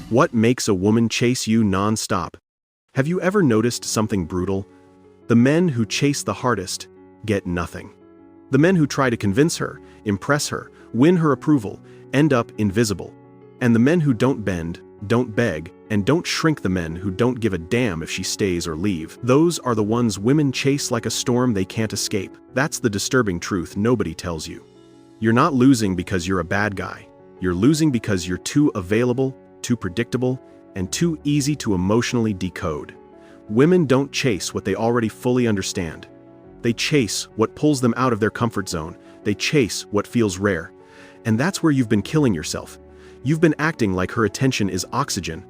What makes a woman chase you non-stop? Have you ever noticed something brutal? The men who chase the hardest get nothing. The men who try to convince her, impress her, win her approval, end up invisible. And the men who don't bend, don't beg, and don't shrink the men who don't give a damn if she stays or leave, those are the ones women chase like a storm they can't escape. That's the disturbing truth nobody tells you. You're not losing because you're a bad guy. You're losing because you're too available, too predictable, and too easy to emotionally decode. Women don't chase what they already fully understand. They chase what pulls them out of their comfort zone. They chase what feels rare. And that's where you've been killing yourself. You've been acting like her attention is oxygen.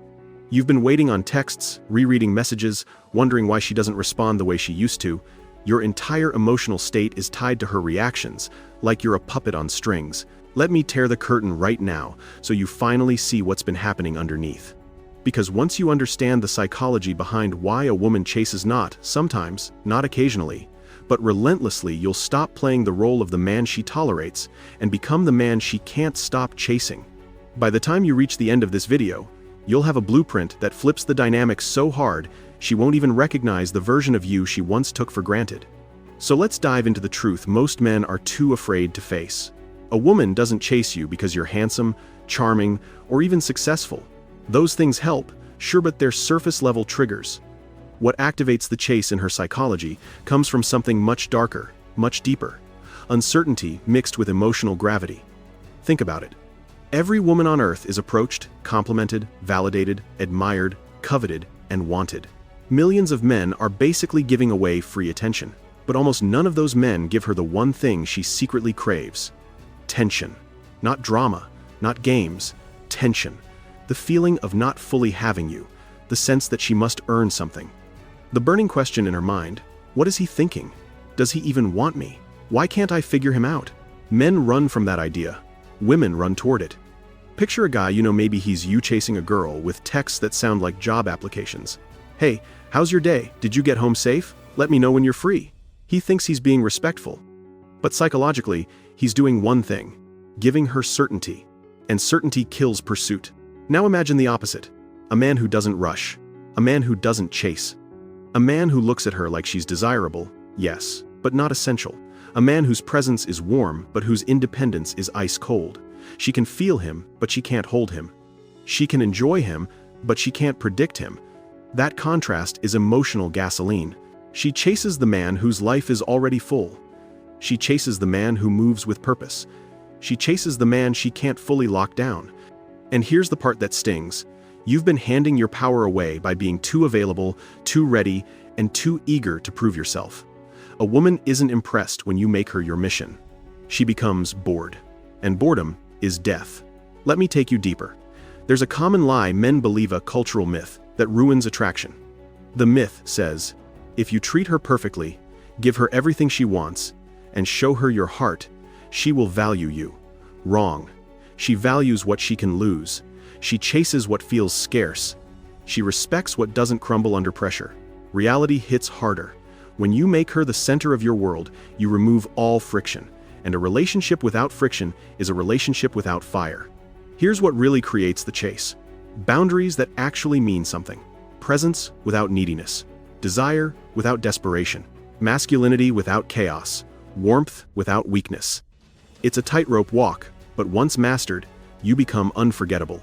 You've been waiting on texts, rereading messages, wondering why she doesn't respond the way she used to. Your entire emotional state is tied to her reactions, like you're a puppet on strings. Let me tear the curtain right now, so you finally see what's been happening underneath. Because once you understand the psychology behind why a woman chases not, sometimes, not occasionally, but relentlessly, you'll stop playing the role of the man she tolerates and become the man she can't stop chasing. By the time you reach the end of this video, you'll have a blueprint that flips the dynamics so hard, she won't even recognize the version of you she once took for granted. So let's dive into the truth most men are too afraid to face. A woman doesn't chase you because you're handsome, charming, or even successful. Those things help, sure, but they're surface-level triggers. What activates the chase in her psychology comes from something much darker, much deeper. Uncertainty mixed with emotional gravity. Think about it. Every woman on earth is approached, complimented, validated, admired, coveted, and wanted. Millions of men are basically giving away free attention. But almost none of those men give her the one thing she secretly craves. Tension. Not drama, not games. Tension. The feeling of not fully having you. The sense that she must earn something. The burning question in her mind, what is he thinking? Does he even want me? Why can't I figure him out? Men run from that idea. Women run toward it. Picture a guy, maybe he's you chasing a girl with texts that sound like job applications. Hey, how's your day? Did you get home safe? Let me know when you're free. He thinks he's being respectful. But psychologically, he's doing one thing, giving her certainty. And certainty kills pursuit. Now imagine the opposite. A man who doesn't rush. A man who doesn't chase. A man who looks at her like she's desirable, yes, but not essential. A man whose presence is warm, but whose independence is ice cold. She can feel him, but she can't hold him. She can enjoy him, but she can't predict him. That contrast is emotional gasoline. She chases the man whose life is already full. She chases the man who moves with purpose. She chases the man she can't fully lock down. And here's the part that stings. You've been handing your power away by being too available, too ready, and too eager to prove yourself. A woman isn't impressed when you make her your mission. She becomes bored. And boredom is death. Let me take you deeper. There's a common lie men believe, a cultural myth, that ruins attraction. The myth says, if you treat her perfectly, give her everything she wants, and show her your heart, she will value you. Wrong. She values what she can lose. She chases what feels scarce. She respects what doesn't crumble under pressure. Reality hits harder. When you make her the center of your world, you remove all friction. And a relationship without friction is a relationship without fire. Here's what really creates the chase. Boundaries that actually mean something. Presence without neediness. Desire without desperation. Masculinity without chaos. Warmth without weakness. It's a tightrope walk, but once mastered, you become unforgettable.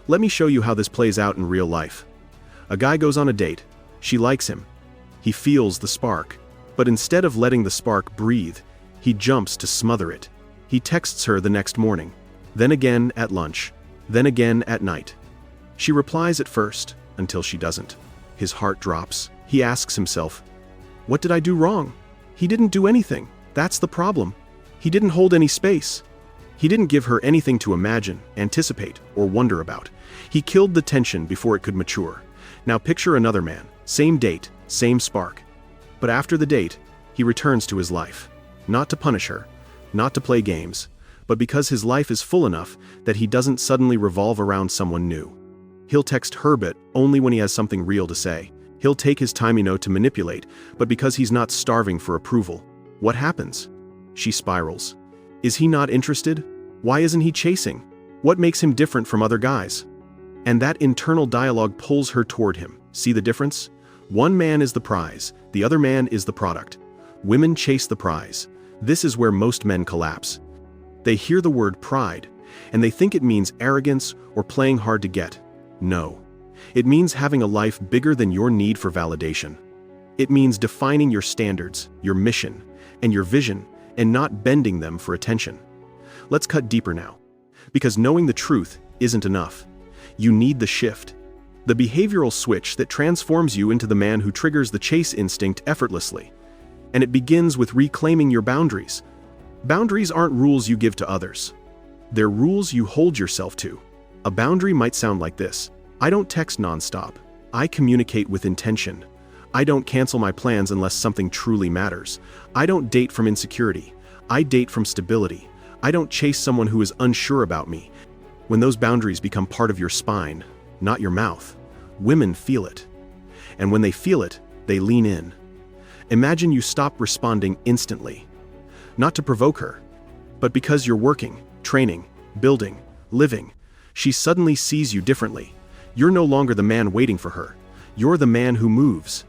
Let me show you how this plays out in real life. A guy goes on a date. She likes him. He feels the spark. But instead of letting the spark breathe, he jumps to smother it. He texts her the next morning, then again at lunch, then again at night. She replies at first, until she doesn't. His heart drops. He asks himself, what did I do wrong? He didn't do anything. That's the problem. He didn't hold any space. He didn't give her anything to imagine, anticipate, or wonder about. He killed the tension before it could mature. Now picture another man, same date, same spark. But after the date, he returns to his life. Not to punish her, not to play games, but because his life is full enough that he doesn't suddenly revolve around someone new. He'll text her, but only when he has something real to say. He'll take his time, to manipulate, but because he's not starving for approval. What happens? She spirals. Is he not interested? Why isn't he chasing? What makes him different from other guys? And that internal dialogue pulls her toward him. See the difference? One man is the prize, the other man is the product. Women chase the prize. This is where most men collapse. They hear the word pride, and they think it means arrogance or playing hard to get. No. It means having a life bigger than your need for validation. It means defining your standards, your mission, and your vision, and not bending them for attention. Let's cut deeper now. Because knowing the truth isn't enough. You need the shift. The behavioral switch that transforms you into the man who triggers the chase instinct effortlessly. And it begins with reclaiming your boundaries. Boundaries aren't rules you give to others. They're rules you hold yourself to. A boundary might sound like this. I don't text nonstop. I communicate with intention. I don't cancel my plans unless something truly matters. I don't date from insecurity. I date from stability. I don't chase someone who is unsure about me. When those boundaries become part of your spine, not your mouth, women feel it. And when they feel it, they lean in. Imagine you stop responding instantly. Not to provoke her, but because you're working, training, building, living. She suddenly sees you differently. You're no longer the man waiting for her. You're the man who moves.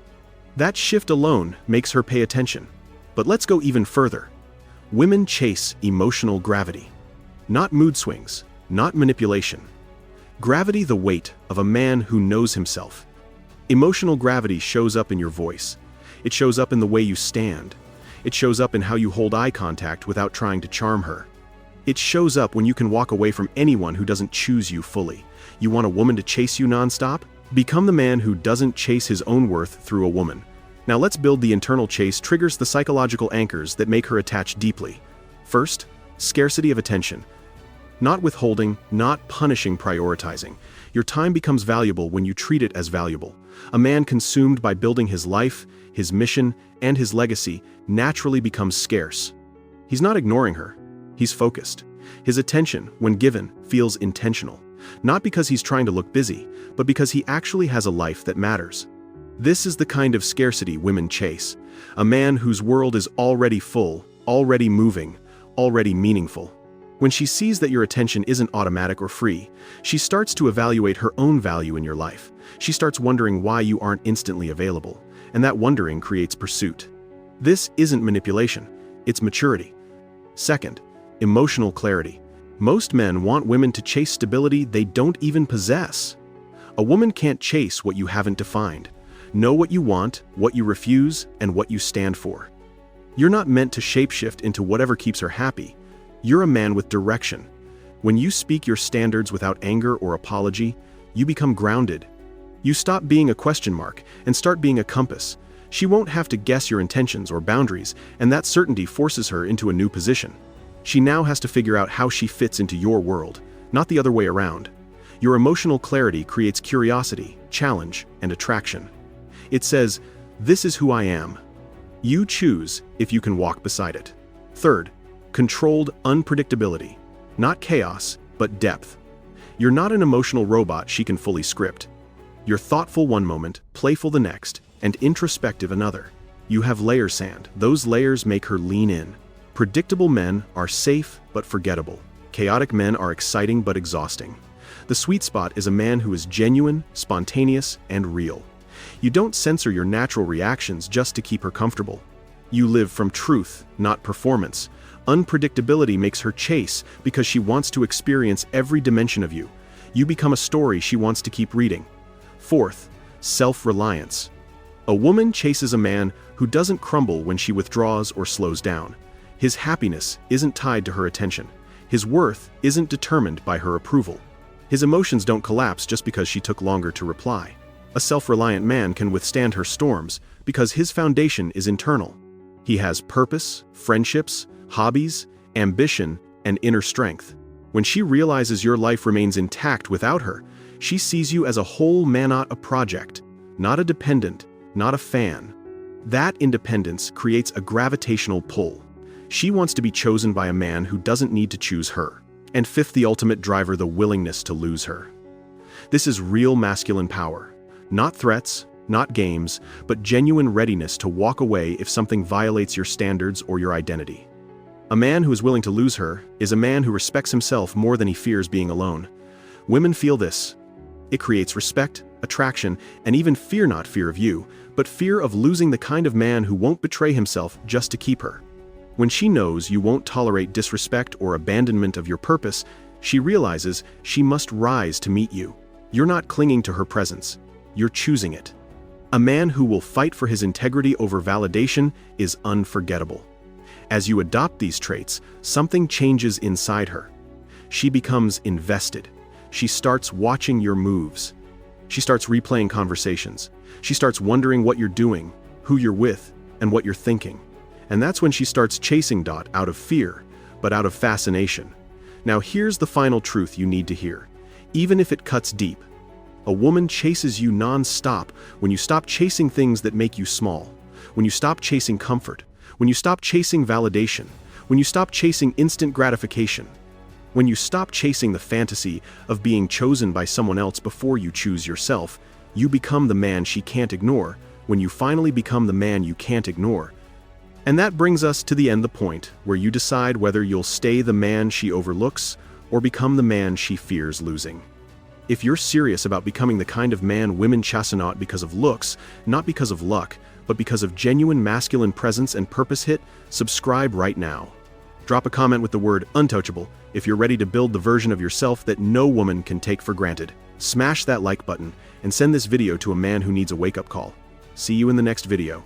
That shift alone makes her pay attention. But let's go even further. Women chase emotional gravity. Not mood swings, not manipulation. Gravity, the weight of a man who knows himself. Emotional gravity shows up in your voice. It shows up in the way you stand. It shows up in how you hold eye contact without trying to charm her. It shows up when you can walk away from anyone who doesn't choose you fully. You want a woman to chase you nonstop? Become the man who doesn't chase his own worth through a woman. Now let's build the internal chase triggers the psychological anchors that make her attach deeply. First, scarcity of attention. Not withholding, not punishing, prioritizing. Your time becomes valuable when you treat it as valuable. A man consumed by building his life, his mission, and his legacy naturally becomes scarce. He's not ignoring her. He's focused. His attention, when given, feels intentional. Not because he's trying to look busy, but because he actually has a life that matters. This is the kind of scarcity women chase. A man whose world is already full, already moving, already meaningful. When she sees that your attention isn't automatic or free, she starts to evaluate her own value in your life. She starts wondering why you aren't instantly available, and that wondering creates pursuit. This isn't manipulation, it's maturity. Second, emotional clarity. Most men want women to chase stability they don't even possess. A woman can't chase what you haven't defined. Know what you want, what you refuse, and what you stand for. You're not meant to shapeshift into whatever keeps her happy. You're a man with direction. When you speak your standards without anger or apology, you become grounded. You stop being a question mark and start being a compass. She won't have to guess your intentions or boundaries, and that certainty forces her into a new position. She now has to figure out how she fits into your world, not the other way around. Your emotional clarity creates curiosity, challenge, and attraction. It says, "This is who I am." You choose if you can walk beside it. Third, controlled unpredictability. Not chaos, but depth. You're not an emotional robot she can fully script. You're thoughtful one moment, playful the next, and introspective another. You have layer sand. Those layers make her lean in. Predictable men are safe but forgettable. Chaotic men are exciting but exhausting. The sweet spot is a man who is genuine, spontaneous, and real. You don't censor your natural reactions just to keep her comfortable. You live from truth, not performance. Unpredictability makes her chase because she wants to experience every dimension of you. You become a story she wants to keep reading. Fourth, self-reliance. A woman chases a man who doesn't crumble when she withdraws or slows down. His happiness isn't tied to her attention. His worth isn't determined by her approval. His emotions don't collapse just because she took longer to reply. A self-reliant man can withstand her storms because his foundation is internal. He has purpose, friendships, hobbies, ambition, and inner strength. When she realizes your life remains intact without her, she sees you as a whole man, not a project, not a dependent, not a fan. That independence creates a gravitational pull. She wants to be chosen by a man who doesn't need to choose her. And fifth, the ultimate driver, the willingness to lose her. This is real masculine power. Not threats, not games, but genuine readiness to walk away if something violates your standards or your identity. A man who is willing to lose her is a man who respects himself more than he fears being alone. Women feel this. It creates respect, attraction, and even fear, not fear of you, but fear of losing the kind of man who won't betray himself just to keep her. When she knows you won't tolerate disrespect or abandonment of your purpose, she realizes she must rise to meet you. You're not clinging to her presence. You're choosing it. A man who will fight for his integrity over validation is unforgettable. As you adopt these traits, something changes inside her. She becomes invested. She starts watching your moves. She starts replaying conversations. She starts wondering what you're doing, who you're with, and what you're thinking. And that's when she starts chasing out of fear, but out of fascination. Now here's the final truth you need to hear. Even if it cuts deep, a woman chases you non-stop when you stop chasing things that make you small, when you stop chasing comfort, when you stop chasing validation, when you stop chasing instant gratification, when you stop chasing the fantasy of being chosen by someone else before you choose yourself, you become the man she can't ignore. When you finally become the man you can't ignore. And that brings us to the point where you decide whether you'll stay the man she overlooks or become the man she fears losing. If you're serious about becoming the kind of man women chase not because of looks, not because of luck, but because of genuine masculine presence and purpose, subscribe right now. Drop a comment with the word untouchable if you're ready to build the version of yourself that no woman can take for granted. Smash that like button and send this video to a man who needs a wake-up call. See you in the next video.